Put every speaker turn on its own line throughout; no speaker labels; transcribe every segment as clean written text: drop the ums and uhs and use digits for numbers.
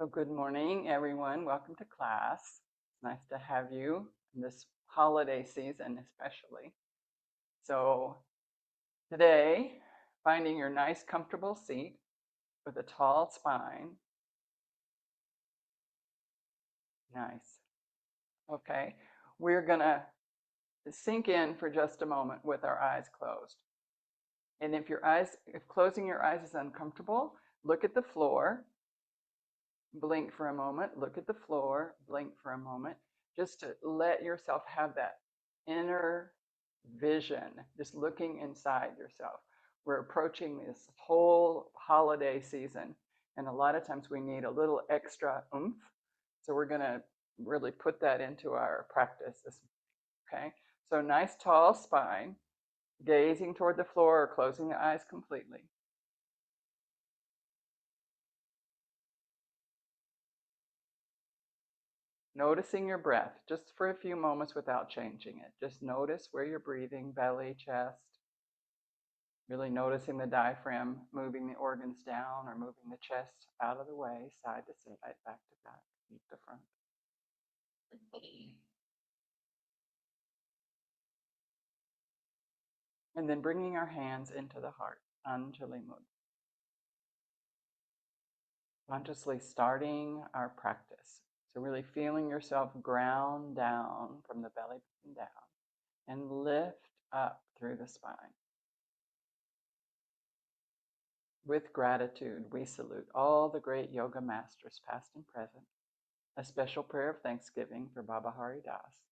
So good morning, everyone. Welcome to class. It's nice to have you in this holiday season, especially. So today, finding your nice, comfortable seat with a tall spine. Nice. Okay. We're going to sink in for just a moment with our eyes closed. And if closing your eyes is uncomfortable, look at the floor. Blink for a moment, look at the floor, blink for a moment, just to let yourself have that inner vision, just looking inside yourself. We're approaching this whole holiday season, and a lot of times we need a little extra oomph. So we're going to really put that into our practice this morning, okay? So nice tall spine, gazing toward the floor or closing the eyes completely. Noticing your breath just for a few moments without changing it. Just notice where you're breathing, belly, chest. Really noticing the diaphragm, moving the organs down or moving the chest out of the way, side to side, back to back, deep to front. And then bringing our hands into the heart, Anjali Mudra. Consciously starting our practice. So really feeling yourself ground down from the belly button down and lift up through the spine. With gratitude, we salute all the great yoga masters, past and present. A special prayer of thanksgiving for Baba Hari Das.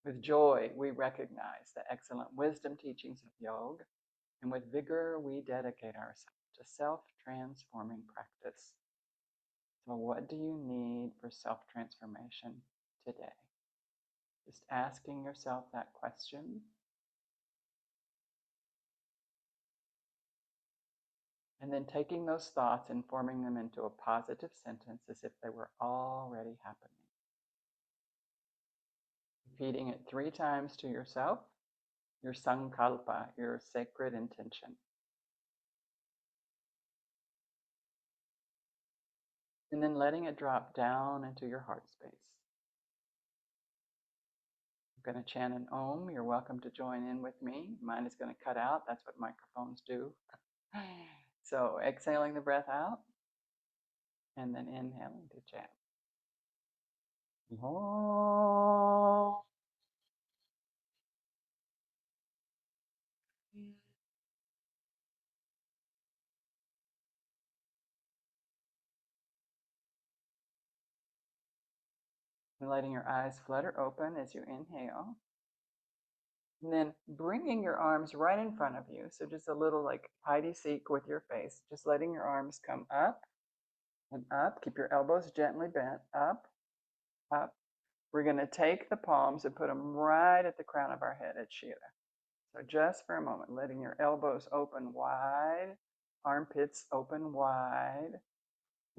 With joy, we recognize the excellent wisdom teachings of yoga, and with vigor, we dedicate ourselves to self-transforming practice. So what do you need for self-transformation today? Just asking yourself that question. And then taking those thoughts and forming them into a positive sentence as if they were already happening. Repeating it 3 times to yourself, your sankalpa, your sacred intention. And then letting it drop down into your heart space. I'm going to chant an Om. You're welcome to join in with me. Mine is going to cut out. That's what microphones do. So exhaling the breath out and then inhaling to chant. Om. And letting your eyes flutter open as you inhale. And then bringing your arms right in front of you. So just a little like Heidi Seek with your face. Just letting your arms come up and up. Keep your elbows gently bent. Up, up. We're going to take the palms and put them right at the crown of our head at Shira. So just for a moment, letting your elbows open wide, armpits open wide.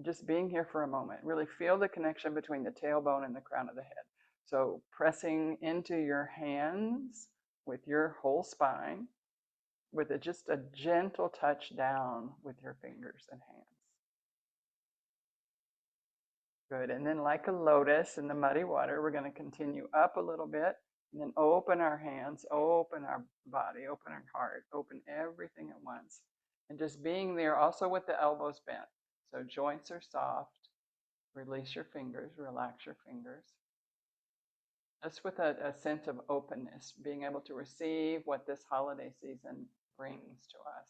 Just being here for a moment. Really feel the connection between the tailbone and the crown of the head. So pressing into your hands with your whole spine, with just a gentle touch down with your fingers and hands. Good. And then like a lotus in the muddy water, we're going to continue up a little bit and then open our hands, open our body, open our heart, open everything at once. And just being there also with the elbows bent. So joints are soft. Release your fingers, relax your fingers. Just with a sense of openness, being able to receive what this holiday season brings to us.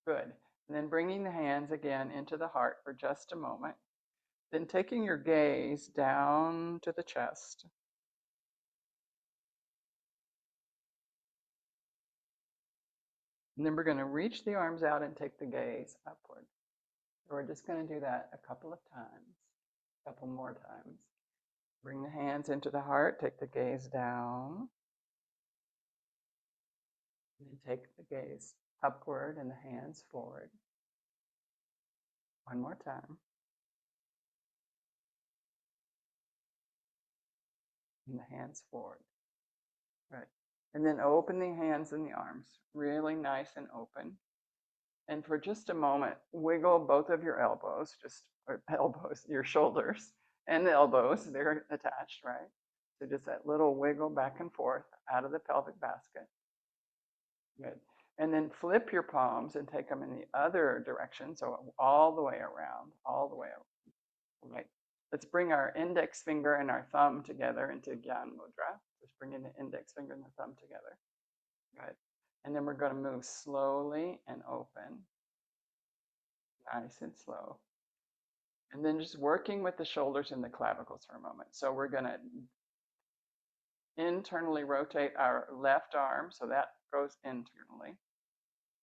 Good. And then bringing the hands again into the heart for just a moment. Then taking your gaze down to the chest. And then we're going to reach the arms out and take the gaze upward. So we're just going to do that a couple of times, a couple more times. Bring the hands into the heart, take the gaze down. And then take the gaze upward and the hands forward. One more time. And the hands forward. Right. And then open the hands and the arms. Really nice and open. And for just a moment, wiggle both of your elbows, or elbows, your shoulders and the elbows, they're attached, right? So just that little wiggle back and forth out of the pelvic basket. Good. And then flip your palms and take them in the other direction. So all the way around, all the way around. Right. Let's bring our index finger and our thumb together into Gyan Mudra. Just bringing the index finger and the thumb together. Good. And then we're going to move slowly and open. Nice and slow. And then just working with the shoulders and the clavicles for a moment. So we're going to internally rotate our left arm, so that goes internally.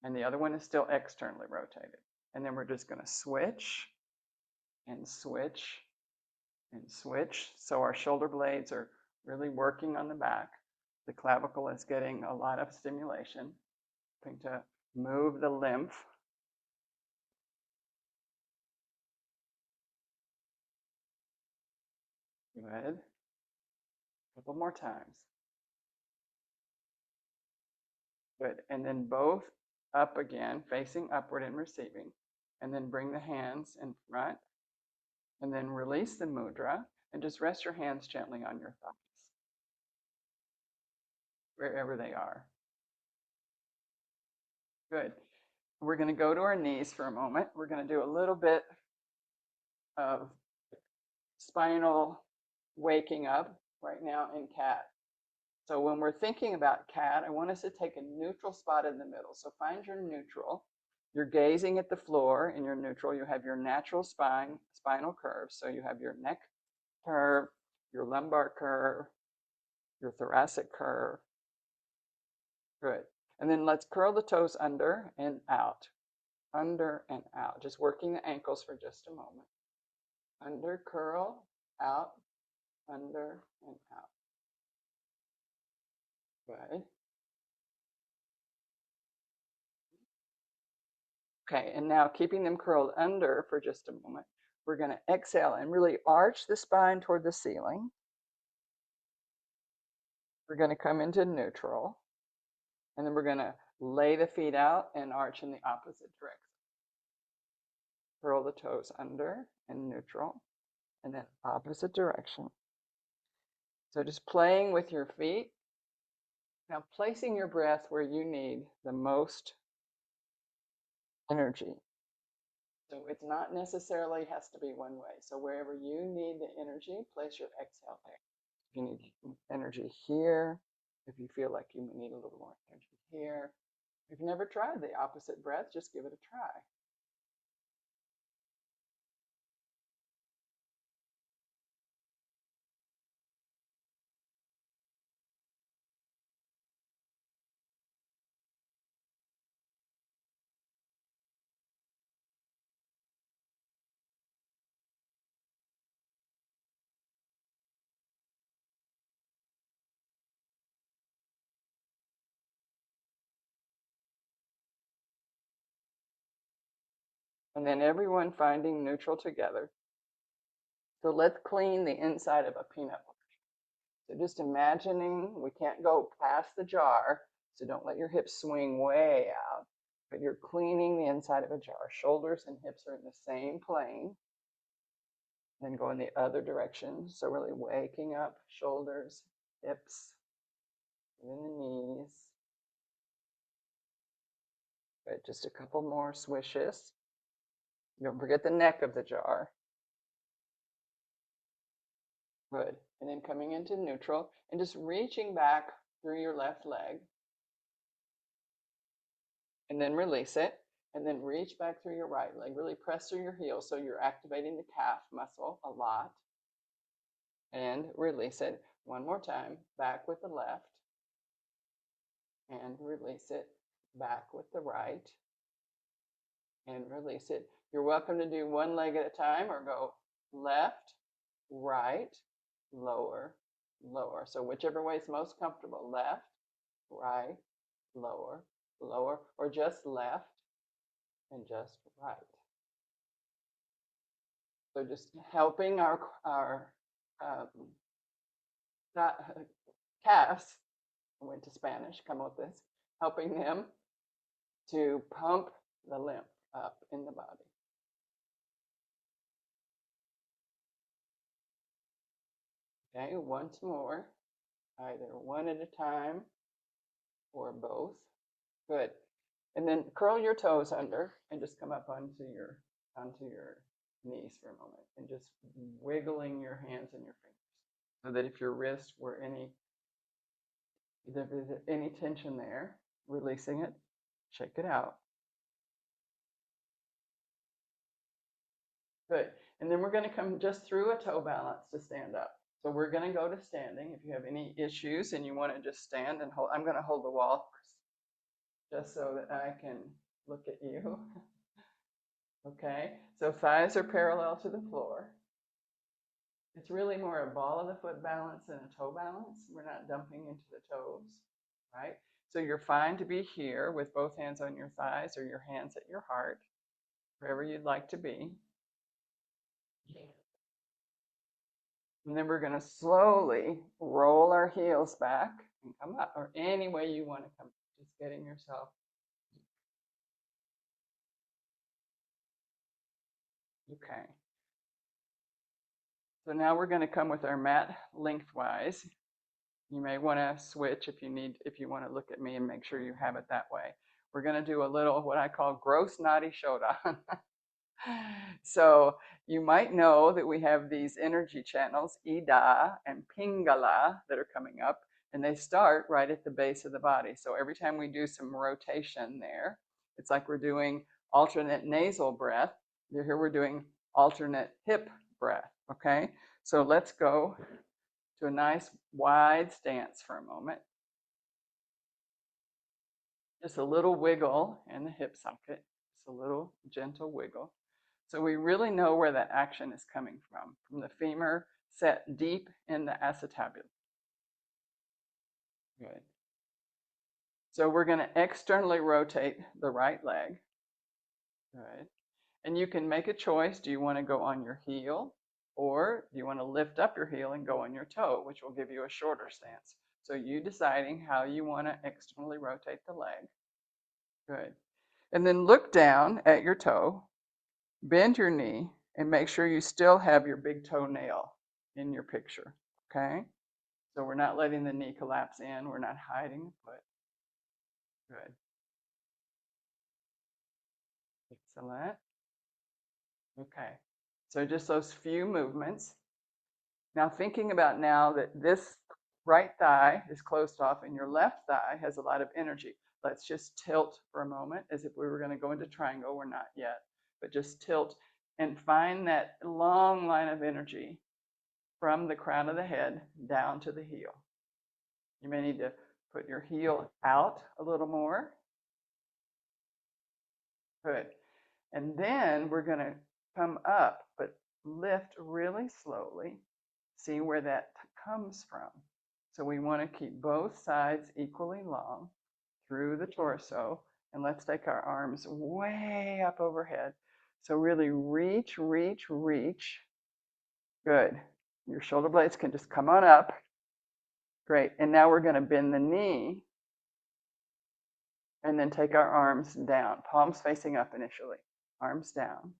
And the other one is still externally rotated. And then we're just going to switch and switch and switch. So our shoulder blades are really working on the back. The clavicle is getting a lot of stimulation. Going to move the lymph. Good. A couple more times. Good. And then both up again, facing upward and receiving. And then bring the hands in front. And then release the mudra and just rest your hands gently on your thighs, wherever they are. Good. We're going to go to our knees for a moment. We're going to do a little bit of spinal waking up right now in cat. So when we're thinking about cat, I want us to take a neutral spot in the middle. So find your neutral. You're gazing at the floor in your neutral. You have your natural spinal curve. So you have your neck curve, your lumbar curve, your thoracic curve. Good. And then let's curl the toes under and out. Under and out. Just working the ankles for just a moment. Under, curl, out, under, and out. Good. Okay, and now keeping them curled under for just a moment, we're going to exhale and really arch the spine toward the ceiling. We're going to come into neutral, and then we're going to lay the feet out and arch in the opposite direction. Curl the toes under and neutral, and then opposite direction. So just playing with your feet. Now placing your breath where you need the most energy. So it's not necessarily has to be one way. So wherever you need the energy, place your exhale there. If you need energy here, if you feel like you need a little more energy here. If you've never tried the opposite breath, just give it a try. And then everyone finding neutral together. So let's clean the inside of a peanut butter. So just imagining, we can't go past the jar, so don't let your hips swing way out, but you're cleaning the inside of a jar. Shoulders and hips are in the same plane. Then go in the other direction. So really waking up shoulders, hips, and the knees. Good. Just a couple more swishes. Don't forget the neck of the jar. Good. And then coming into neutral and just reaching back through your left leg. And then release it. And then reach back through your right leg. Really press through your heels so you're activating the calf muscle a lot. And release it. One more time. Back with the left. And release it. Back with the right. And release it. You're welcome to do one leg at a time or go left, right, lower, lower. So whichever way is most comfortable. Left, right, lower, lower, or just left and just right. So just helping our calves, I went to Spanish, come with this, helping them to pump the lymph up in the body. Okay, once more, either one at a time or both. Good. And then curl your toes under and just come up onto your knees for a moment and just wiggling your hands and your fingers so that if your wrist were if there's any tension there, releasing it, shake it out. Good. And then we're going to come just through a toe balance to stand up. So we're going to go to standing. If you have any issues and you want to just stand and hold, I'm going to hold the wall first, just so that I can look at you. Okay, so thighs are parallel to the floor. It's really more a ball of the foot balance than a toe balance. We're not dumping into the toes, right? So you're fine to be here with both hands on your thighs or your hands at your heart, wherever you'd like to be. And then we're going to slowly roll our heels back and come up, or any way you want to come, just getting yourself. Okay. So now we're going to come with our mat lengthwise. You may want to switch if you want to look at me and make sure you have it that way. We're going to do a little what I call gross nadi shodan. So you might know that we have these energy channels, Ida and Pingala, that are coming up, and they start right at the base of the body. So every time we do some rotation there, it's like we're doing alternate nasal breath. Here we're doing alternate hip breath, okay? So let's go to a nice wide stance for a moment. Just a little wiggle in the hip socket, just a little gentle wiggle. So we really know where that action is coming from the femur set deep in the acetabulum. Good. So we're going to externally rotate the right leg. Good. And you can make a choice. Do you want to go on your heel, or do you want to lift up your heel and go on your toe, which will give you a shorter stance? So you deciding how you want to externally rotate the leg. Good. And then look down at your toe, bend your knee, and make sure you still have your big toenail in your picture, okay? So we're not letting the knee collapse in. We're not hiding the foot. Good. Excellent. Okay. So just those few movements. Now thinking about now that this right thigh is closed off and your left thigh has a lot of energy. Let's just tilt for a moment as if we were going to go into triangle. We're not yet, but just tilt and find that long line of energy from the crown of the head down to the heel. You may need to put your heel out a little more. Good. And then we're going to come up, but lift really slowly. See where that comes from. So we want to keep both sides equally long through the torso. And let's take our arms way up overhead. So really reach, reach, reach. Good. Your shoulder blades can just come on up. Great. And now we're going to bend the knee and then take our arms down, palms facing up initially, arms down.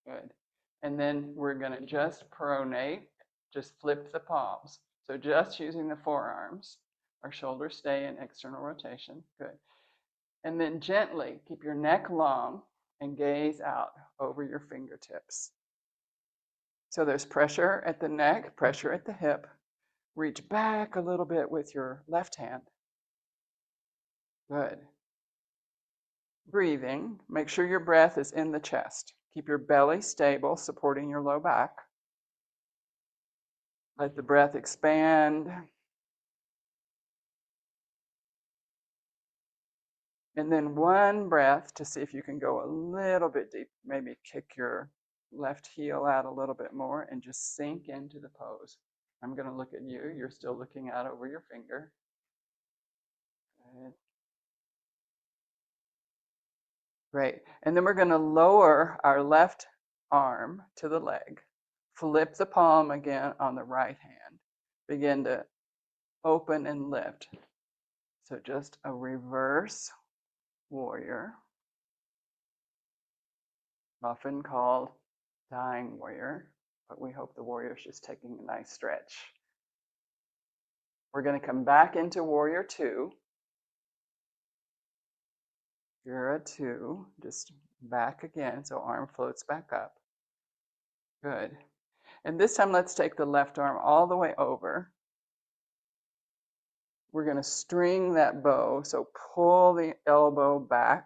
Good. And then we're going to just pronate, just flip the palms. So just using the forearms, our shoulders stay in external rotation. Good. And then gently keep your neck long and gaze out over your fingertips. So there's pressure at the neck, pressure at the hip. Reach back a little bit with your left hand. Good. Breathing. Make sure your breath is in the chest. Keep your belly stable, supporting your low back. Let the breath expand. And then one breath to see if you can go a little bit deep. Maybe kick your left heel out a little bit more and just sink into the pose. I'm going to look at you. You're still looking out over your finger. Good. Great. And then we're going to lower our left arm to the leg. Flip the palm again on the right hand. Begin to open and lift. So just a reverse warrior. often called dying warrior, but we hope the warrior is just taking a nice stretch. We're going to come back into warrior two. You're a two, just back again, so arm floats back up. Good. And this time, let's take the left arm all the way over. We're going to string that bow, so pull the elbow back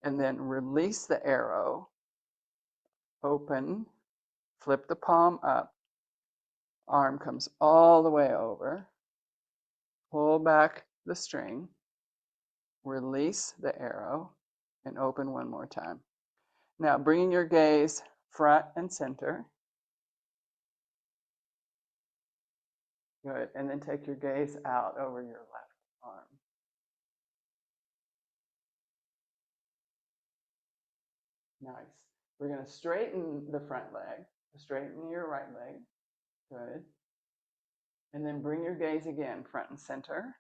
and then release the arrow. Open, flip the palm up, arm comes all the way over, pull back the string, release the arrow, and open one more time. Now, bringing your gaze front and center. Good. And then take your gaze out over your left arm. Nice. We're going to straighten the front leg. Straighten your right leg. Good. And then bring your gaze again front and center.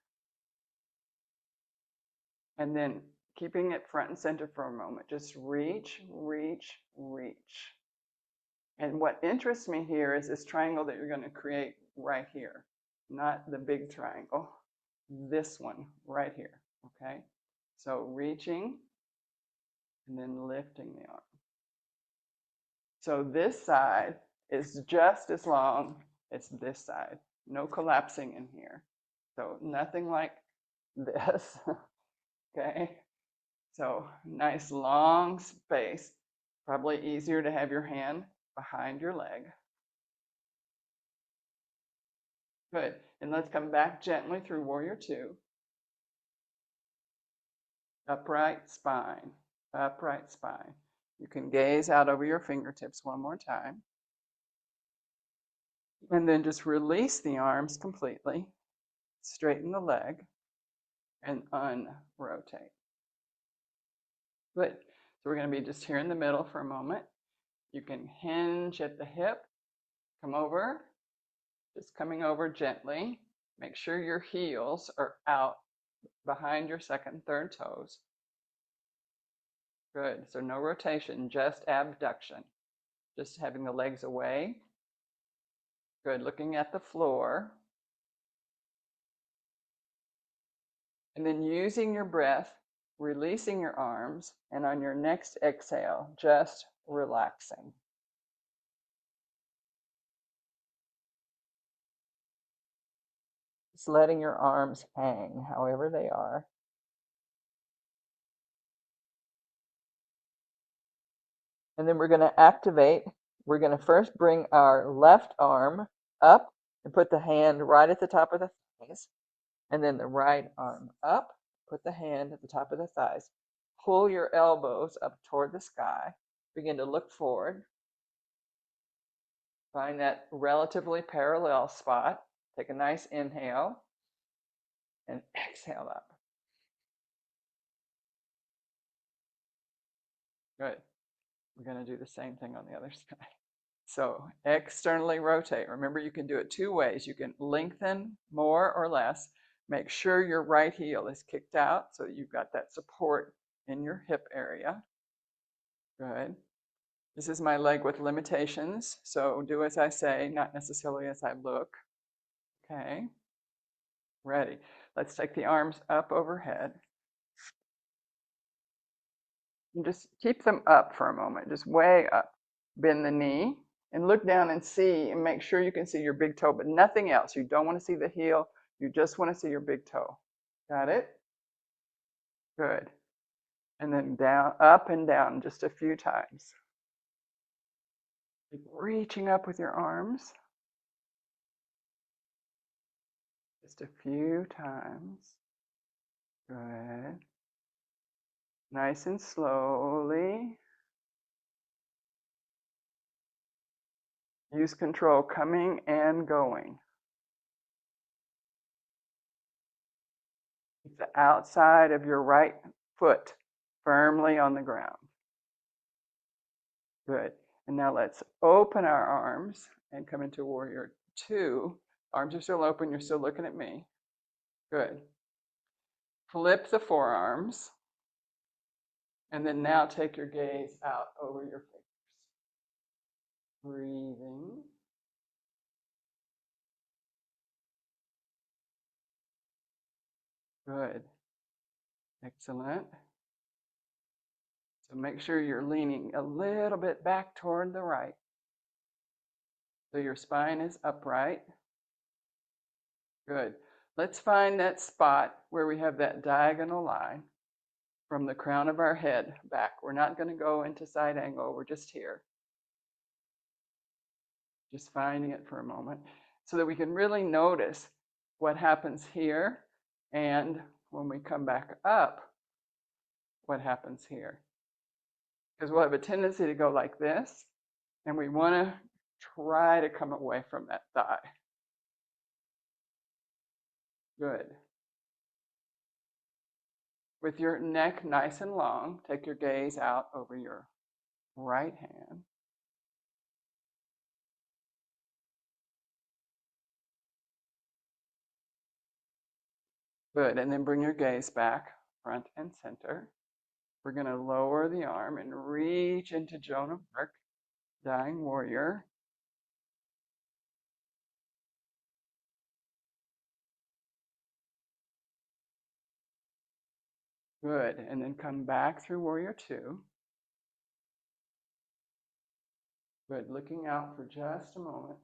And then keeping it front and center for a moment. Just reach, reach, reach. And what interests me here is this triangle that you're going to create right here. Not the big triangle. This one right here. Okay? So reaching and then lifting the arm. So this side is just as long as this side. No collapsing in here. So nothing like this. Okay? So nice long space. Probably easier to have your hand behind your leg. Good. And let's come back gently through warrior two. Upright spine. Upright spine. You can gaze out over your fingertips one more time. And then just release the arms completely. Straighten the leg and unrotate. Good. So we're going to be just here in the middle for a moment. You can hinge at the hip. Come over. Just coming over gently. Make sure your heels are out behind your second and third toes. Good. So no rotation, just abduction. Just having the legs away. Good. Looking at the floor. And then using your breath, releasing your arms, and on your next exhale, just relaxing. Just letting your arms hang however they are. And then we're going to activate. We're going to first bring our left arm up and put the hand right at the top of the thighs. And then the right arm up, put the hand at the top of the thighs. Pull your elbows up toward the sky. Begin to look forward. Find that relatively parallel spot. Take a nice inhale and exhale up. Good. We're going to do the same thing on the other side. So externally rotate. Remember, you can do it two ways. You can lengthen more or less. Make sure your right heel is kicked out so that you've got that support in your hip area. Good. This is my leg with limitations, so do as I say, not necessarily as I look. Okay. Ready. Let's take the arms up overhead. And just keep them up for a moment, just way up. Bend the knee and look down and see and make sure you can see your big toe, but nothing else. You don't want to see the heel. You just want to see your big toe. Got it? Good. And then down, up and down just a few times. Keep reaching up with your arms. Just a few times. Good. Nice and slowly. Use control coming and going. Keep the outside of your right foot firmly on the ground. Good. And now let's open our arms and come into warrior two. Arms are still open. You're still looking at me. Good. Flip the forearms. And then now take your gaze out over your fingers. Breathing. Good. Excellent. So make sure you're leaning a little bit back toward the right. So your spine is upright. Good. Let's find that spot where we have that diagonal line from the crown of our head back. We're not going to go into side angle. We're just here. Just finding it for a moment so that we can really notice what happens here, and when we come back up, what happens here. Because we'll have a tendency to go like this, and we want to try to come away from that thigh. Good. With your neck nice and long, take your gaze out over your right hand. Good, and then bring your gaze back, front and center. We're going to lower the arm and reach into Joan of Arc, Dying Warrior. Good, and then come back through Warrior Two. Good, looking out for just a moment.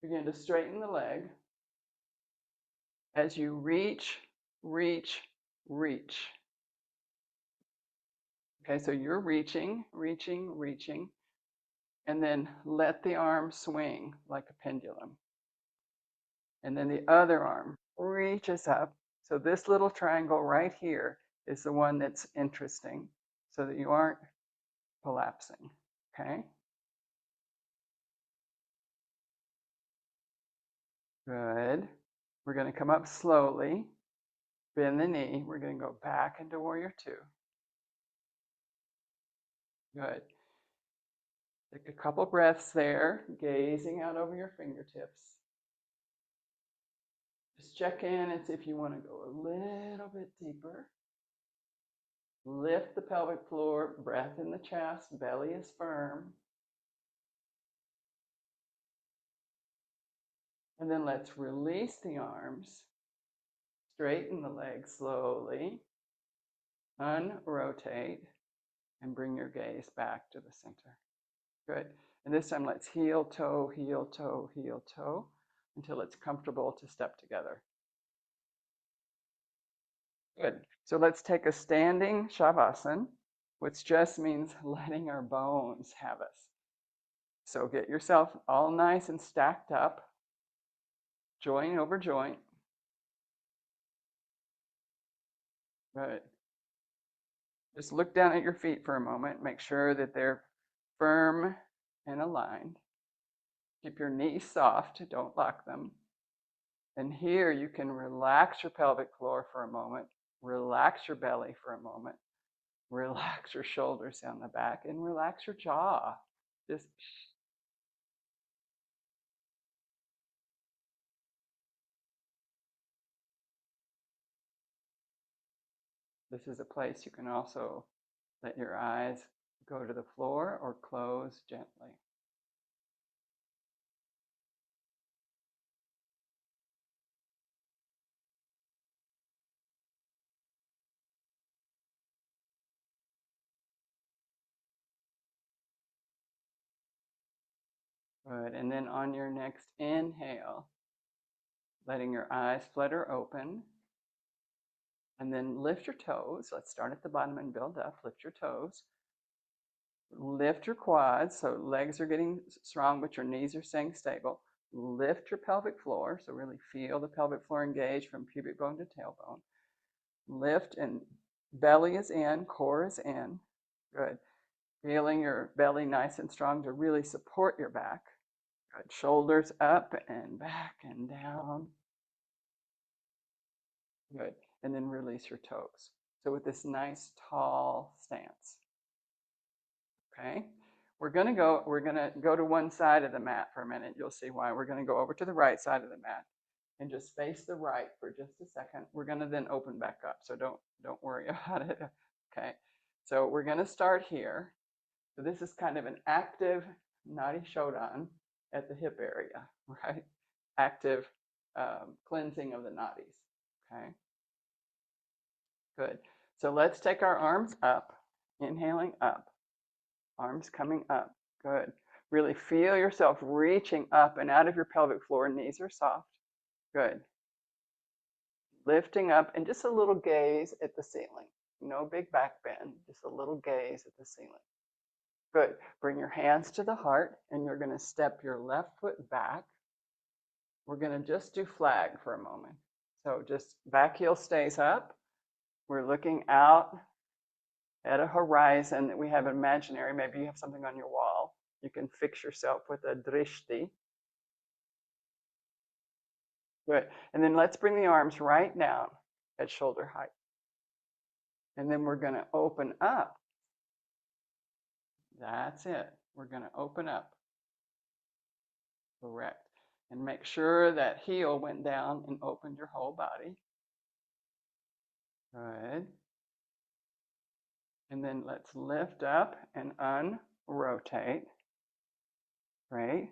Begin to straighten the leg. As you reach, reach, reach. Okay, so you're reaching, reaching, reaching, and then let the arm swing like a pendulum. And then the other arm reaches up. So this little triangle right here is the one that's interesting so that you aren't collapsing, okay? Good. We're going to come up slowly, bend the knee. We're going to go back into Warrior Two. Good. Take a couple breaths there, gazing out over your fingertips. Just check in and see if you want to go a little bit deeper. Lift the pelvic floor, breath in the chest, belly is firm. And then let's release the arms, straighten the legs slowly, unrotate, and bring your gaze back to the center. Good. And this time let's heel, toe, heel, toe, heel, toe, until it's comfortable to step together. Good. So let's take a standing Shavasana, which just means letting our bones have us. So get yourself all nice and stacked up, joint over joint. Good. Just look down at your feet for a moment. Make sure that they're firm and aligned. Keep your knees soft. Don't lock them. And here you can relax your pelvic floor for a moment. Relax your belly for a moment. Relax your shoulders down the back and relax your jaw. Just this is a place you can also let your eyes go to the floor or close gently. Good. And then on your next inhale, letting your eyes flutter open. And then lift your toes. Let's start at the bottom and build up. Lift your toes. Lift your quads, so legs are getting strong, but your knees are staying stable. Lift your pelvic floor, so really feel the pelvic floor engage from pubic bone to tailbone. Lift, and belly is in, core is in. Good. Feeling your belly nice and strong to really support your back. Good. Shoulders up and back and down. Good. And then release your toes. So with this nice tall stance. Okay. We're gonna go to one side of the mat for a minute. You'll see why. We're gonna go over to the right side of the mat and just face the right for just a second. We're gonna then open back up. So don't worry about it. Okay. So we're going to start here. So this is kind of an active nadi shodan at the hip area, right? Active cleansing of the nadis. Okay, good. So let's take our arms up, inhaling up, arms coming up. Good. Really feel yourself reaching up and out of your pelvic floor. Knees are soft. Good. Lifting up and just a little gaze at the ceiling. No big back bend, just a little gaze at the ceiling. Good. Bring your hands to the heart and you're going to step your left foot back. We're going to just do flag for a moment. So just back heel stays up. We're looking out at a horizon that we have imaginary. Maybe you have something on your wall. You can fix yourself with a drishti. Good. And then let's bring the arms right down at shoulder height. And then we're going to open up. That's it. We're going to open up. Correct. And make sure that heel went down and opened your whole body. Good. And then let's lift up and unrotate. Great.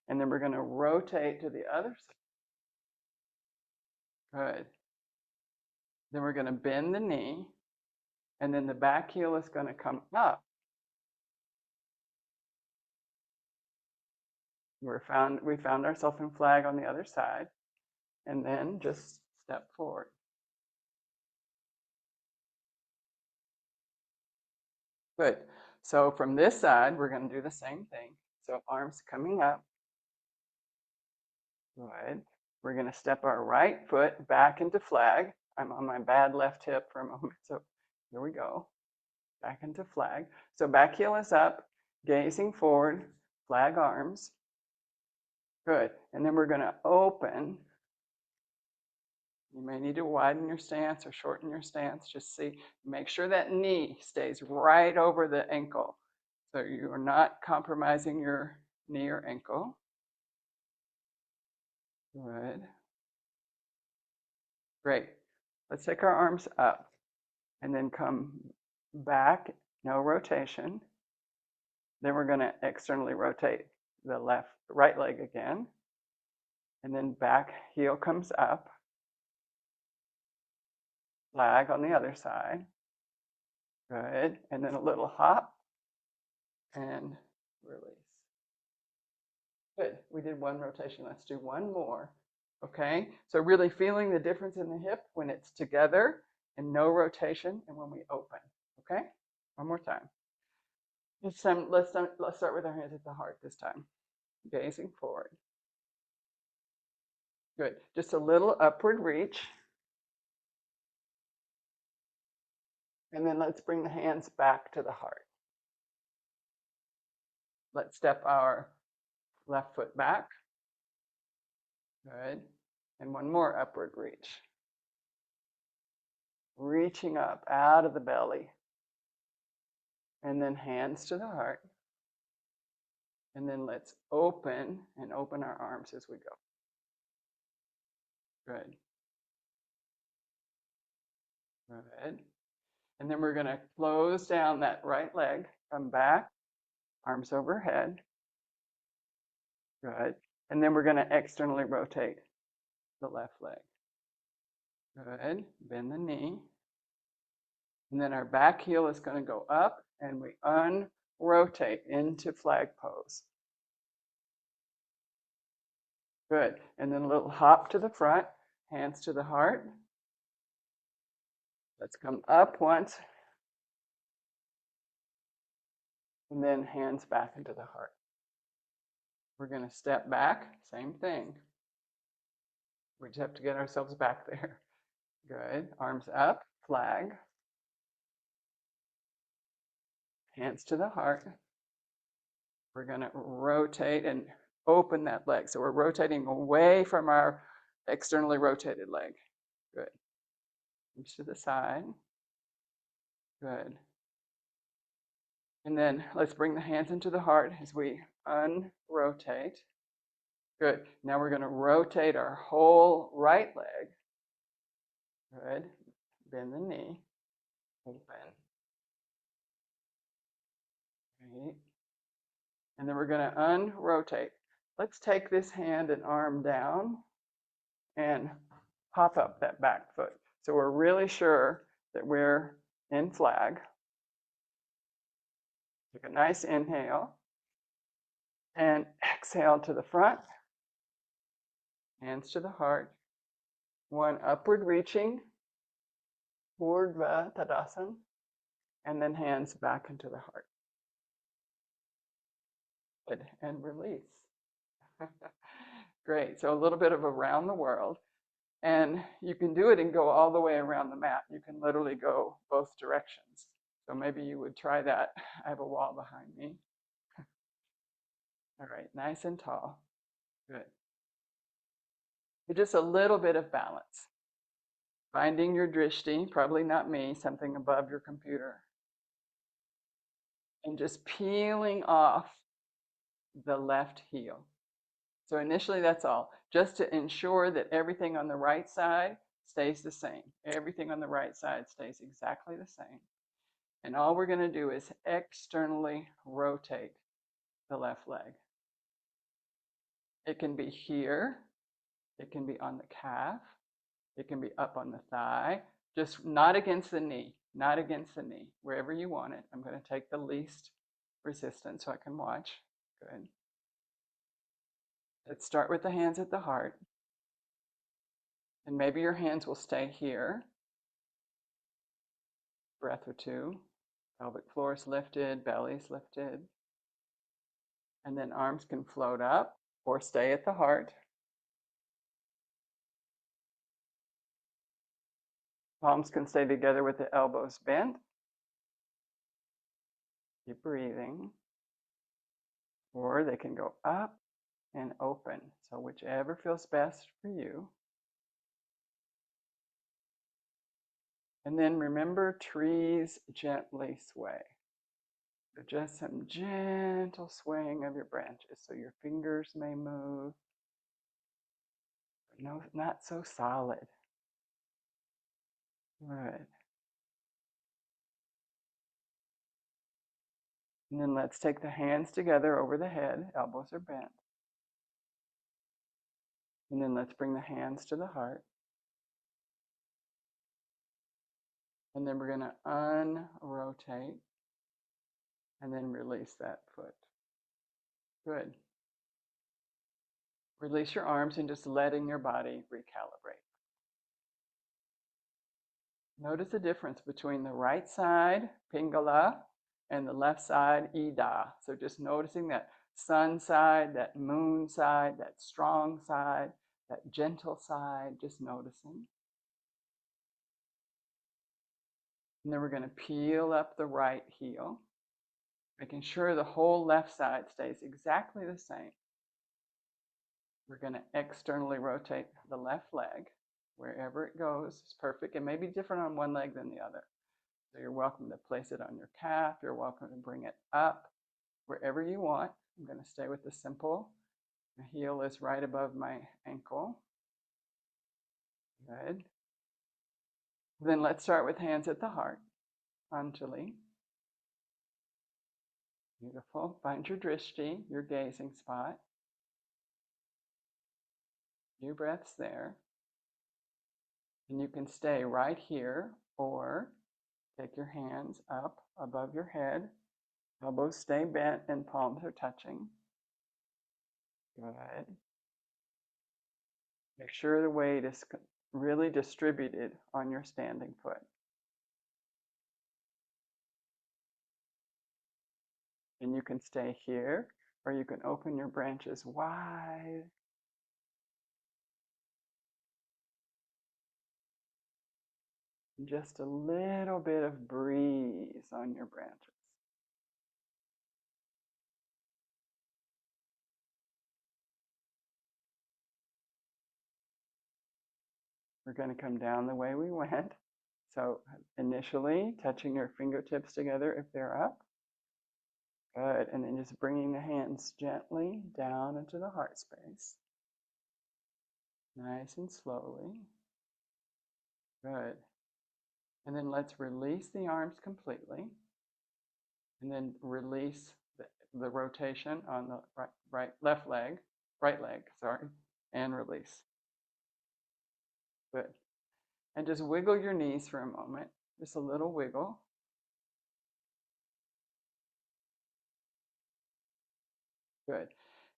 And then we're going to rotate to the other side. Good. Then we're going to bend the knee. And then the back heel is going to come up. We found ourselves in flag on the other side. And then just step forward. Good. So from this side, we're going to do the same thing. So arms coming up. Good. We're going to step our right foot back into flag. I'm on my bad left hip for a moment. So here we go. Back into flag. So back heel is up, gazing forward, flag arms. Good. And then we're going to open. You may need to widen your stance or shorten your stance. Just see, make sure that knee stays right over the ankle. So you are not compromising your knee or ankle. Good. Great. Let's take our arms up and then come back, no rotation. Then we're going to externally rotate the right leg again. And then back heel comes up. Flag on the other side. Good. And then a little hop and release. Good. We did one rotation. Let's do one more. Okay. So really feeling the difference in the hip when it's together and no rotation and when we open. Okay. One more time. This time, let's start with our hands at the heart this time. Gazing forward. Good. Just a little upward reach. And then let's bring the hands back to the heart. Let's step our left foot back. Good. And one more upward reach. Reaching up out of the belly. And then hands to the heart. And then let's open our arms as we go. Good. Good. And then we're going to close down that right leg. Come back. Arms overhead. Good. And then we're going to externally rotate the left leg. Good. Bend the knee. And then our back heel is going to go up and we unrotate into flag pose. Good. And then a little hop to the front, hands to the heart. Let's come up once. And then hands back into the heart. We're going to step back, same thing. We just have to get ourselves back there. Good. Arms up, flag. Hands to the heart. We're going to rotate and open that leg. So we're rotating away from our externally rotated leg. Good. Reach to the side. Good. And then let's bring the hands into the heart as we unrotate. Good. Now we're going to rotate our whole right leg. Good. Bend the knee. Open. Great. And then we're going to unrotate. Let's take this hand and arm down and pop up that back foot. So we're really sure that we're in flag. Take a nice inhale and exhale to the front, hands to the heart. One upward reaching, Urdhva Tadasana, and then hands back into the heart. Good, and release. Great, so a little bit of around the world. And you can do it and go all the way around the mat. You can literally go both directions. So maybe you would try that. I have a wall behind me. All right, nice and tall. Good. Just a little bit of balance. Finding your drishti, probably not me, something above your computer. And just peeling off the left heel. So initially that's all, just to ensure that everything on the right side stays the same. Everything on the right side stays exactly the same. And all we're going to do is externally rotate the left leg. It can be here, it can be on the calf, it can be up on the thigh, just not against the knee, not against the knee, wherever you want it. I'm going to take the least resistance so I can watch. Good. Let's start with the hands at the heart. And maybe your hands will stay here. Breath or two. Pelvic floor is lifted, belly's lifted. And then arms can float up or stay at the heart. Palms can stay together with the elbows bent. Keep breathing. Or they can go up and open. So whichever feels best for you. And then remember, trees gently sway. So just some gentle swaying of your branches. So your fingers may move. But no, not so solid. Good. And then let's take the hands together over the head. Elbows are bent. And then let's bring the hands to the heart. And then we're going to unrotate and then release that foot. Good. Release your arms and just letting your body recalibrate. Notice the difference between the right side, Pingala, and the left side, Ida. So just noticing that sun side, that moon side, that strong side, that gentle side, just noticing. And then we're going to peel up the right heel, making sure the whole left side stays exactly the same. We're going to externally rotate the left leg. Wherever it goes is perfect. It may be different on one leg than the other. So you're welcome to place it on your calf. You're welcome to bring it up wherever you want. I'm going to stay with the simple. The heel is right above my ankle. Good. Then let's start with hands at the heart. Anjali. Beautiful. Find your drishti, your gazing spot. Few breaths there. And you can stay right here or take your hands up above your head. Elbows stay bent and palms are touching. Good. Make sure the weight is really distributed on your standing foot. And you can stay here or you can open your branches wide. Just a little bit of breeze on your branches. We're going to come down the way we went. So initially, touching your fingertips together if they're up. Good. And then just bringing the hands gently down into the heart space. Nice and slowly. Good. And then let's release the arms completely. And then release the rotation on the left leg, right leg, sorry, and release. Good. And just wiggle your knees for a moment, just a little wiggle. Good.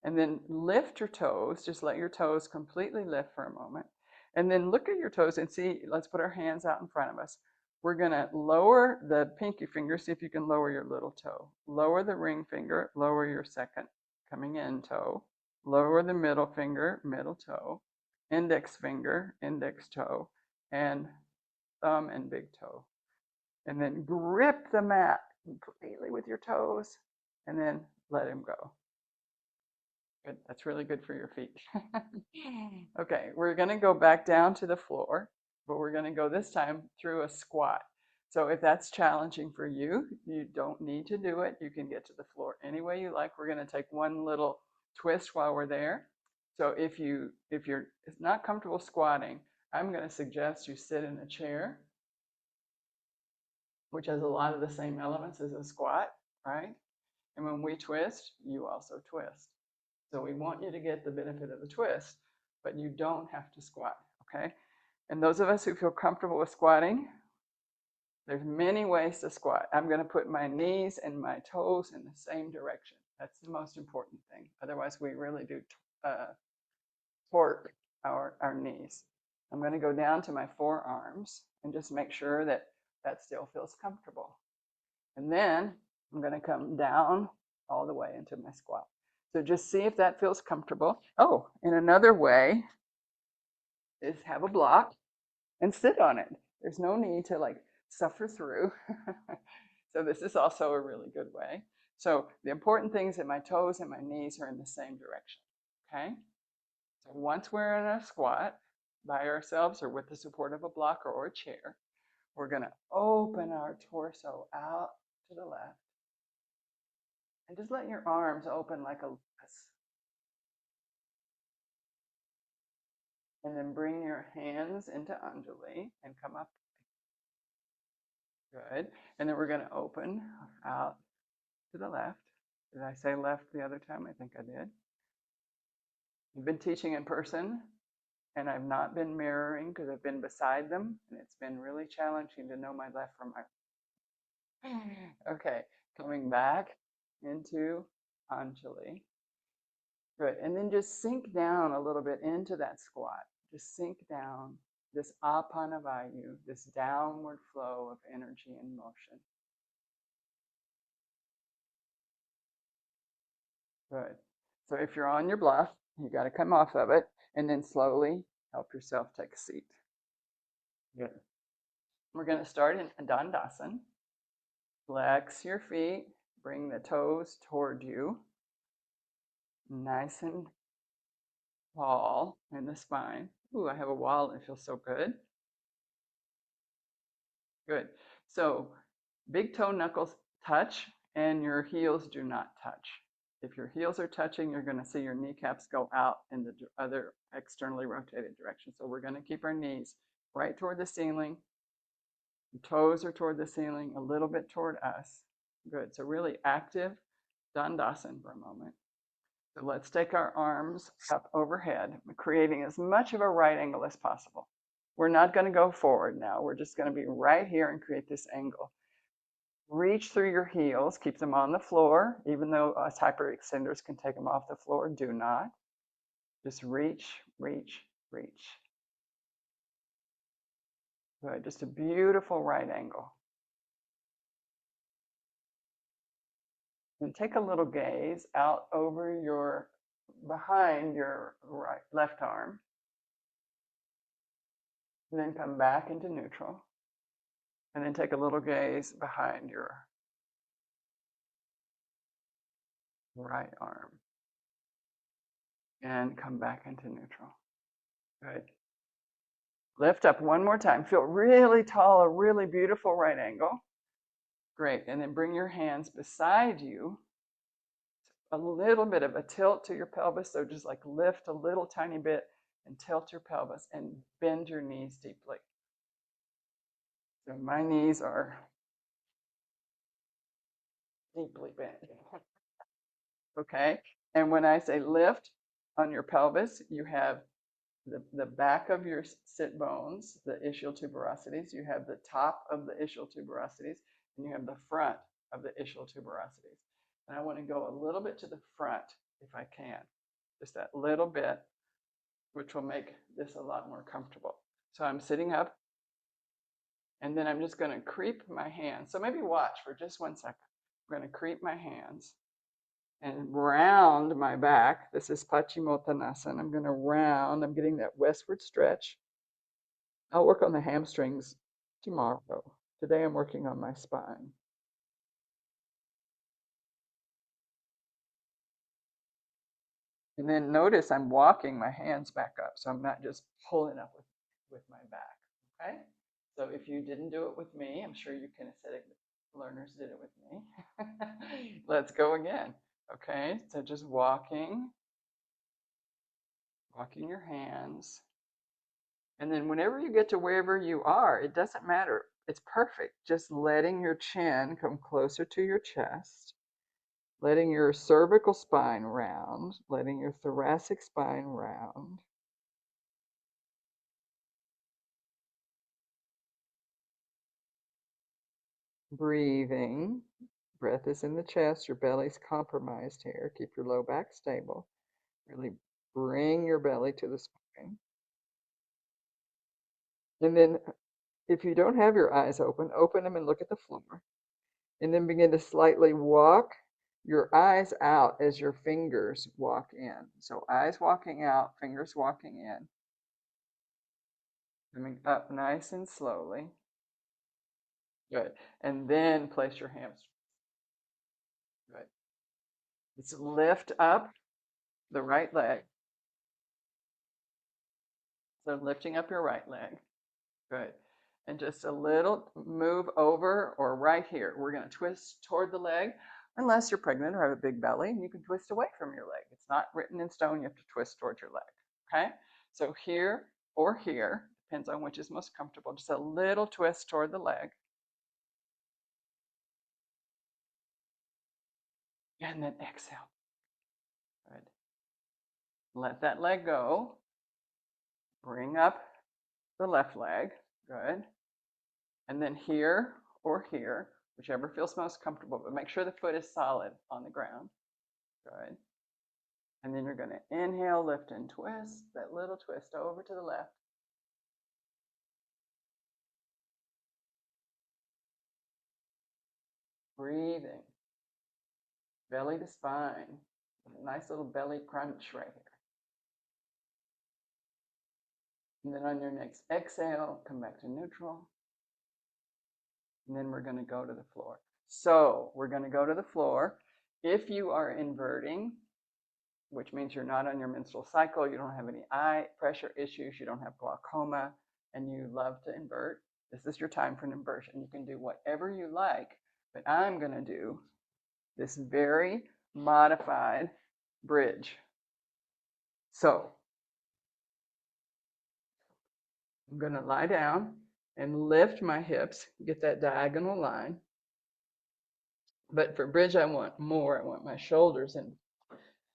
And then lift your toes, just let your toes completely lift for a moment. And then look at your toes and see, let's put our hands out in front of us. We're going to lower the pinky finger, see if you can lower your little toe. Lower the ring finger, lower your second coming in toe. Lower the middle finger, middle toe. Index finger, index toe. And thumb and big toe. And then grip the mat completely with your toes. And then let him go. Good. That's really good for your feet. Okay, we're going to go back down to the floor, but we're going to go this time through a squat. So if that's challenging for you, you don't need to do it. You can get to the floor any way you like. We're going to take one little twist while we're there. So if you're not comfortable squatting, I'm going to suggest you sit in a chair, which has a lot of the same elements as a squat, right? And when we twist, you also twist. So we want you to get the benefit of the twist, but you don't have to squat, okay? And those of us who feel comfortable with squatting, there's many ways to squat. I'm going to put my knees and my toes in the same direction. That's the most important thing. Otherwise, we really do torque our knees. I'm going to go down to my forearms and just make sure that that still feels comfortable. And then I'm going to come down all the way into my squat. So just see if that feels comfortable. Oh, and another way is have a block and sit on it. There's no need to like suffer through. So this is also a really good way. So the important thing is that my toes and my knees are in the same direction, okay? So once we're in a squat by ourselves or with the support of a block or a chair, we're going to open our torso out to the left. And just let your arms open like a lotus. And then bring your hands into Anjali and come up. Good. And then we're going to open out to the left. Did I say left the other time? I think I did. I've been teaching in person, and I've not been mirroring because I've been beside them, and it's been really challenging to know my left from my right. Okay, coming back into Anjali. Good. And then just sink down a little bit into that squat. Just sink down, this apana vayu, this downward flow of energy and motion. Good. So if you're on your bluff, you got to come off of it and then slowly help yourself take a seat. Good. We're going to start in Dandasana. Flex your feet, bring the toes toward you, nice and tall in the spine. Ooh, I have a wall and it feels so good. Good. So big toe knuckles touch and your heels do not touch. If your heels are touching, you're going to see your kneecaps go out in the other externally rotated direction. So we're going to keep our knees right toward the ceiling. The toes are toward the ceiling, a little bit toward us. Good. So really active Dandasana for a moment. So let's take our arms up overhead, creating as much of a right angle as possible. We're not going to go forward now. We're just going to be right here and create this angle. Reach through your heels, keep them on the floor. Even though us hyperextenders can take them off the floor, do not. Just reach, reach, reach. Good, just a beautiful right angle. And take a little gaze out over your, behind your left arm. And then come back into neutral. And then take a little gaze behind your right arm. And come back into neutral. Good. Lift up one more time. Feel really tall, a really beautiful right angle. Great. And then bring your hands beside you. A little bit of a tilt to your pelvis. So just like lift a little tiny bit and tilt your pelvis and bend your knees deeply. So my knees are deeply bent. okay? And when I say lift on your pelvis, you have the back of your sit bones, the ischial tuberosities, you have the top of the ischial tuberosities, and you have the front of the ischial tuberosities. And I want to go a little bit to the front if I can, just that little bit, which will make this a lot more comfortable. So I'm sitting up, and then I'm just going to creep my hands. So maybe watch for just 1 second. I'm going to creep my hands and round my back. This is Paschimottanasana. I'm going to round. I'm getting that westward stretch. I'll work on the hamstrings tomorrow. Today I'm working on my spine. And then notice I'm walking my hands back up, so I'm not just pulling up with my back, okay? So if you didn't do it with me, I'm sure you kinesthetic learners did it with me. Let's go again, okay? So just walking your hands. And then whenever you get to wherever you are, it doesn't matter. It's perfect. Just letting your chin come closer to your chest, letting your cervical spine round, letting your thoracic spine round. Breathing. Breath is in the chest. Your belly's compromised here. Keep your low back stable. Really bring your belly to the spine. And then if you don't have your eyes open, open them and look at the floor. And then begin to slightly walk your eyes out as your fingers walk in. So eyes walking out, fingers walking in. Coming up nice and slowly. Good. And then place your hamstrings. Good. Let's lift up the right leg. So lifting up your right leg. Good. And just a little move over or right here. We're going to twist toward the leg, unless you're pregnant or have a big belly, and you can twist away from your leg. It's not written in stone. You have to twist towards your leg. Okay? So here or here, depends on which is most comfortable. Just a little twist toward the leg. And then exhale. Good. Let that leg go. Bring up the left leg. Good. And then here or here, whichever feels most comfortable, but make sure the foot is solid on the ground. Good. And then you're going to inhale, lift, and twist. That little twist over to the left. Breathing. Belly to spine. A nice little belly crunch right here. And then on your next exhale, come back to neutral. And then we're going to go to the floor. So we're going to go to the floor. If you are inverting, which means you're not on your menstrual cycle, you don't have any eye pressure issues, you don't have glaucoma, and you love to invert, this is your time for an inversion. You can do whatever you like, but I'm going to do this very modified bridge. So I'm going to lie down and lift my hips, get that diagonal line. But for bridge, I want more. I want my shoulders in.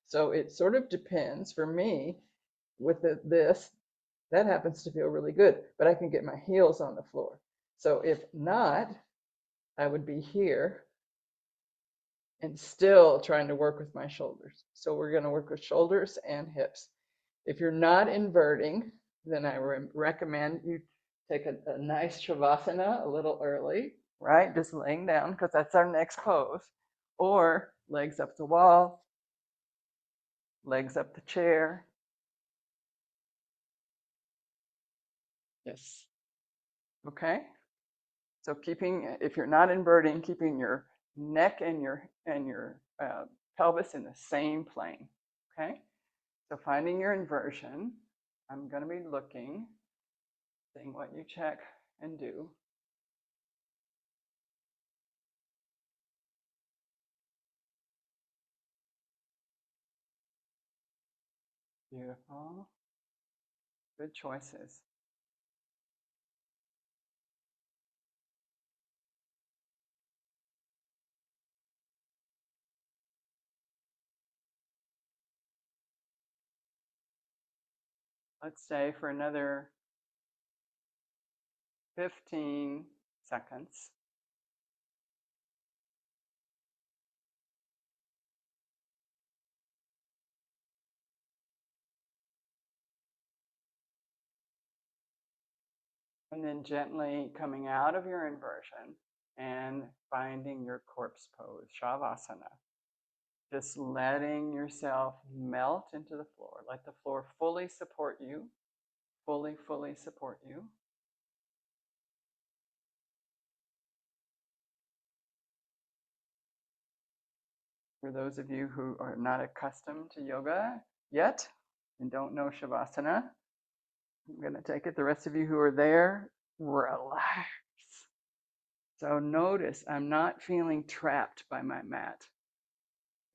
So it sort of depends. For me, with this, that happens to feel really good, but I can get my heels on the floor. So if not, I would be here and still trying to work with my shoulders. So we're going to work with shoulders and hips. If you're not inverting, then I recommend you take a nice shavasana a little early, right? Just laying down, because that's our next pose. Or legs up the wall, legs up the chair. Yes. Okay. So keeping, if you're not inverting, keeping your neck and your pelvis in the same plane. Okay. So finding your inversion, I'm going to be looking, seeing what you check and do. Beautiful. Good choices. Let's stay for another 15 seconds. And then gently coming out of your inversion and finding your corpse pose, Shavasana. Just letting yourself melt into the floor. Let the floor fully support you, fully support you. For those of you who are not accustomed to yoga yet and don't know Shavasana, I'm going to take it. The rest of you who are there, relax. So notice I'm not feeling trapped by my mat.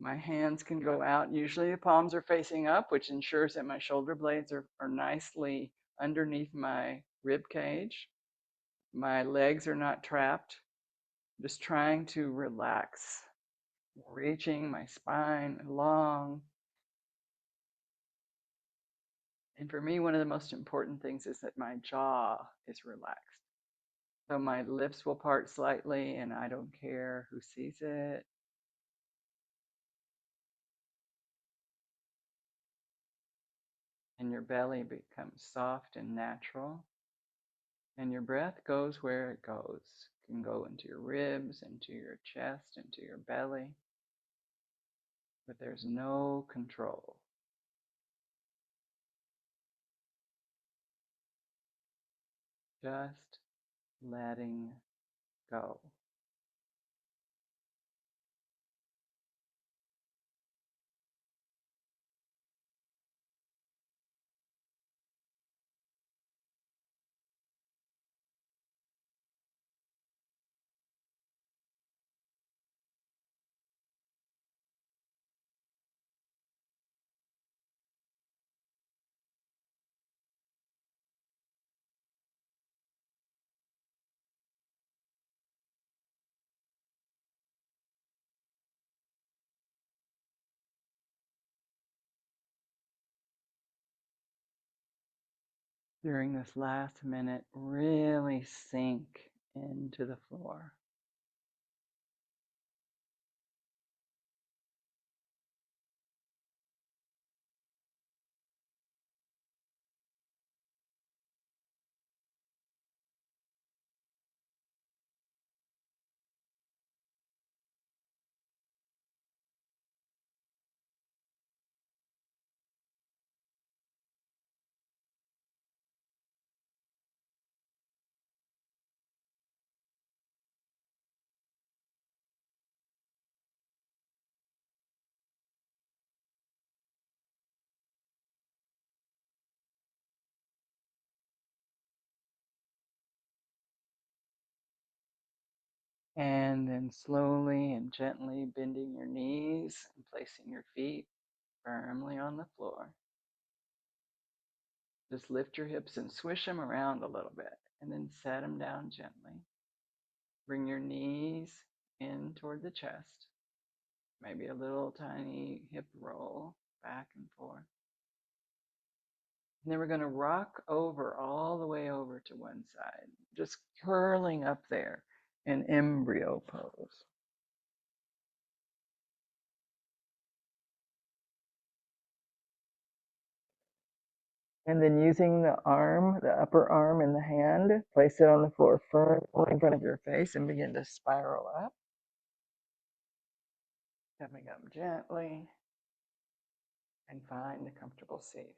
My hands can go out. Usually the palms are facing up, which ensures that my shoulder blades are nicely underneath my rib cage. My legs are not trapped. Just trying to relax, reaching my spine along. And for me, one of the most important things is that my jaw is relaxed. So my lips will part slightly and I don't care who sees it. And your belly becomes soft and natural. And your breath goes where it goes. It can go into your ribs, into your chest, into your belly. But there's no control. Just letting go. During this last minute, really sink into the floor. And then slowly and gently bending your knees and placing your feet firmly on the floor. Just lift your hips and swish them around a little bit and then set them down gently. Bring your knees in toward the chest. Maybe a little tiny hip roll back and forth. And then we're going to rock over all the way over to one side, just curling up there in embryo pose. And then using the arm, the upper arm in the hand, place it on the floor firmly in front of your face and begin to spiral up. Coming up gently and find a comfortable seat.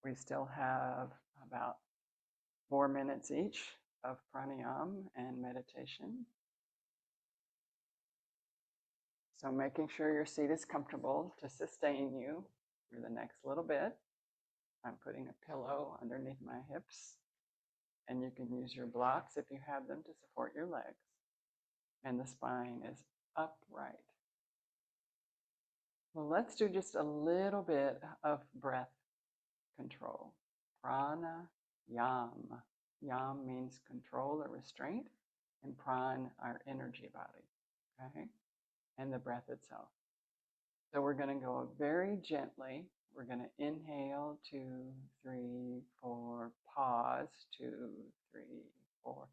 We still have about 4 minutes each of pranayama and meditation. So making sure your seat is comfortable to sustain you through the next little bit. I'm putting a pillow underneath my hips, and you can use your blocks if you have them to support your legs. And the spine is upright. Well, let's do just a little bit of breath control. Prana yam. Yam means control or restraint, and pran, our energy body, okay? And the breath itself. So we're going to go very gently We're going to inhale, 2, 3, 4, pause, 2, 3, 4.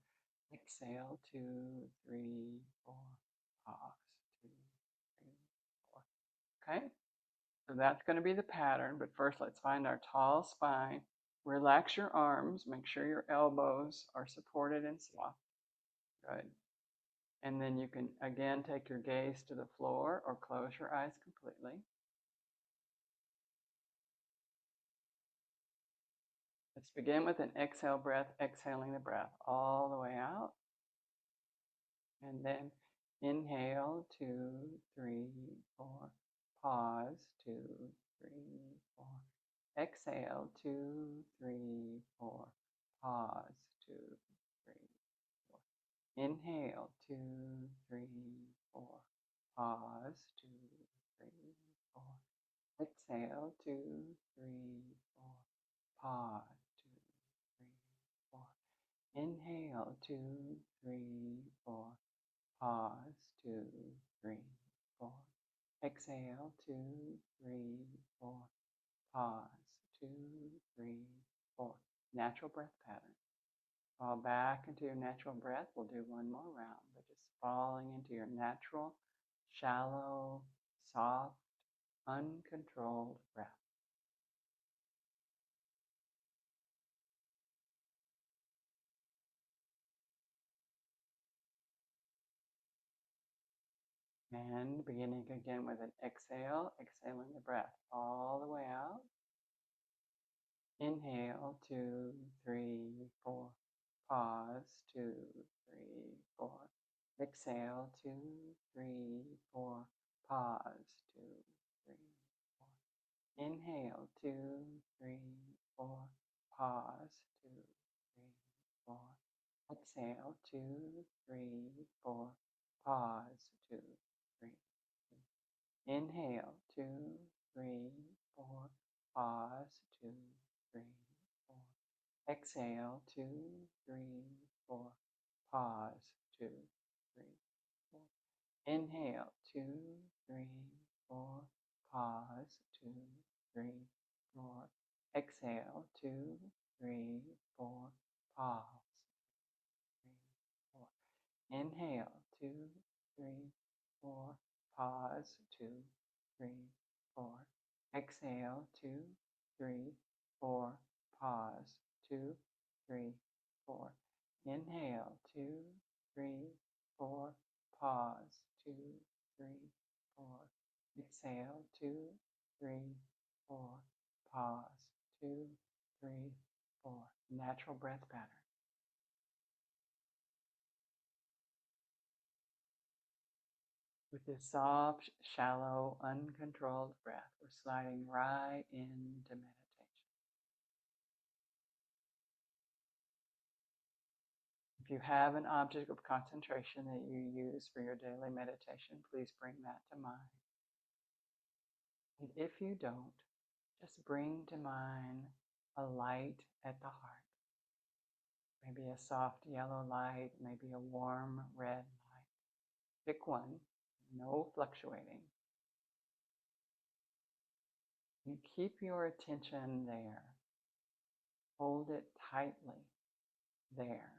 Exhale, 2, 3, 4, pause, 2, 3, 4. Okay, so that's going to be the pattern, but first let's find our tall spine. Relax your arms, make sure your elbows are supported and soft. Good. And then you can again take your gaze to the floor or close your eyes completely. Let's begin with an exhale breath, exhaling the breath all the way out. And then inhale, 2, 3, 4. Pause, 2, 3, 4. Exhale, 2, 3, 4. Pause, 2, 3, 4. Inhale, 2, 3, 4. Pause, 2, 3, 4. Exhale, 2, 3, 4. Pause, 2, 3, 4. Inhale, 2, 3, 4. Pause, 2, 3, 4. Exhale, 2, 3, 4. Pause, 2, 3, 4. Natural breath pattern. Fall back into your natural breath. We'll do one more round, but just falling into your natural, shallow, soft, uncontrolled breath. And beginning again with an exhale, exhaling the breath all the way out. Inhale, 2, 3, 4. Pause, 2, 3, 4. Exhale, 2, 3, 4. Pause, 2, 3, 4. Inhale, 2, 3, 4. Pause, 2, 3, 4. Exhale, 2, 3, 4. Pause, 2, 3, 4. Inhale, 2, 3, 4. Pause, 2, 3, 4. Exhale, 2, 3, 4. Pause, 2, 3, 4. Inhale, 2, 3, 4. Pause, 2, 3, 4. Exhale, 2, 3, 4. Pause, 3, 4. Inhale, 2, 3, 4. Pause, 2, 3, 4. Exhale, 2, 3, 4. Pause, 2, 3, 4. Inhale, 2, 3, 4. Pause, 2, 3, 4. Exhale, 2, 3, 4. Pause, 2, 3, 4. Natural breath pattern. With this soft, shallow, uncontrolled breath, we're sliding right into meditation. If you have an object of concentration that you use for your daily meditation, please bring that to mind. And if you don't, just bring to mind a light at the heart. Maybe a soft yellow light, maybe a warm red light. Pick one, no fluctuating. And keep your attention there. Hold it tightly there.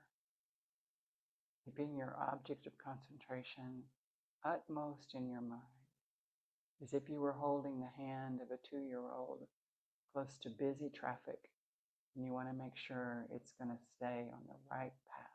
Keeping your object of concentration utmost in your mind, as if you were holding the hand of a 2-year-old close to busy traffic, and you want to make sure it's going to stay on the right path.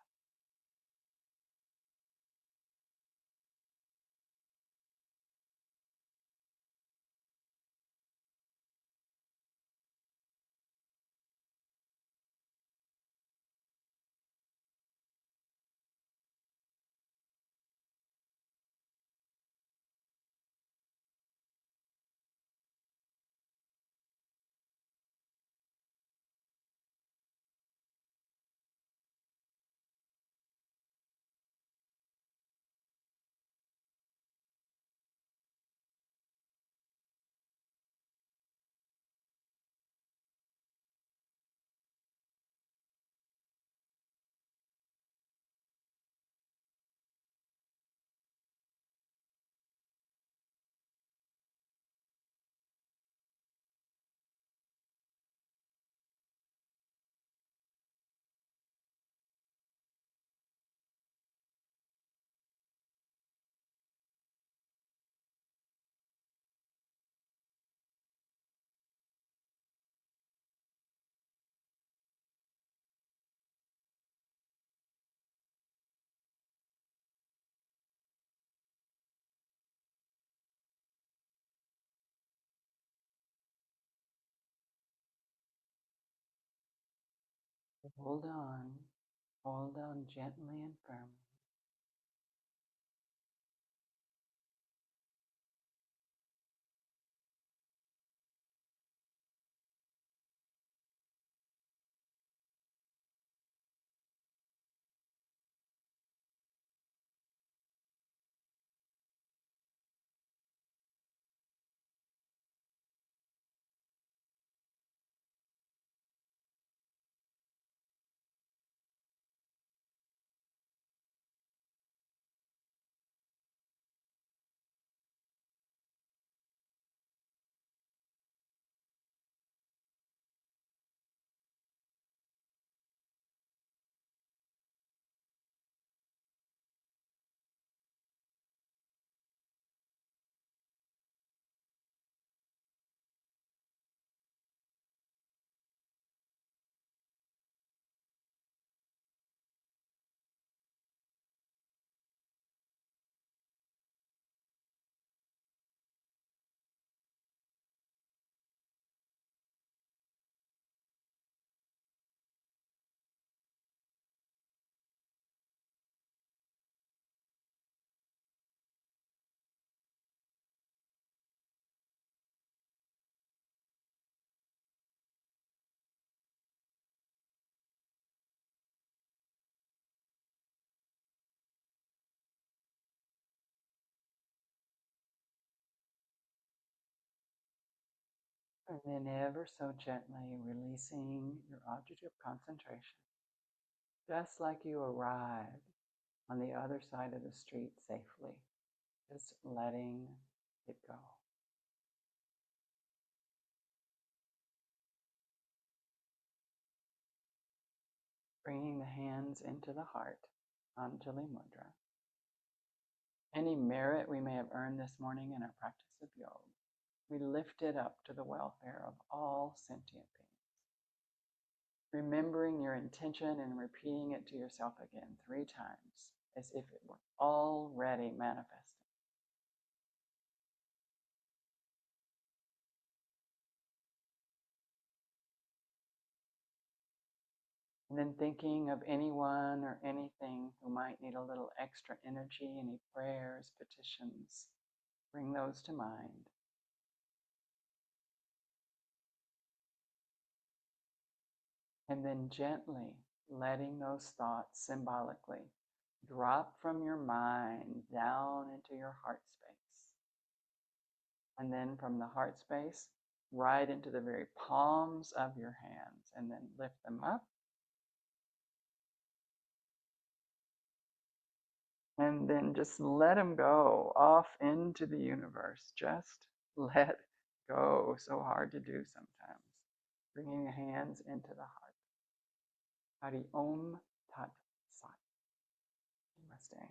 hold on gently and firmly. And then ever so gently releasing your object of concentration, just like you arrived on the other side of the street safely, just letting it go. Bringing the hands into the heart, Anjali Mudra. Any merit we may have earned this morning in our practice of yoga, we lift it up to the welfare of all sentient beings. Remembering your intention and repeating it to yourself again 3 times as if it were already manifesting. And then thinking of anyone or anything who might need a little extra energy, any prayers, petitions, bring those to mind. And then gently letting those thoughts symbolically drop from your mind down into your heart space. And then from the heart space, right into the very palms of your hands, and then lift them up. And then just let them go off into the universe. Just let go. So hard to do sometimes. Bringing the hands into the heart. Hari Om Tat Sat. Namaste.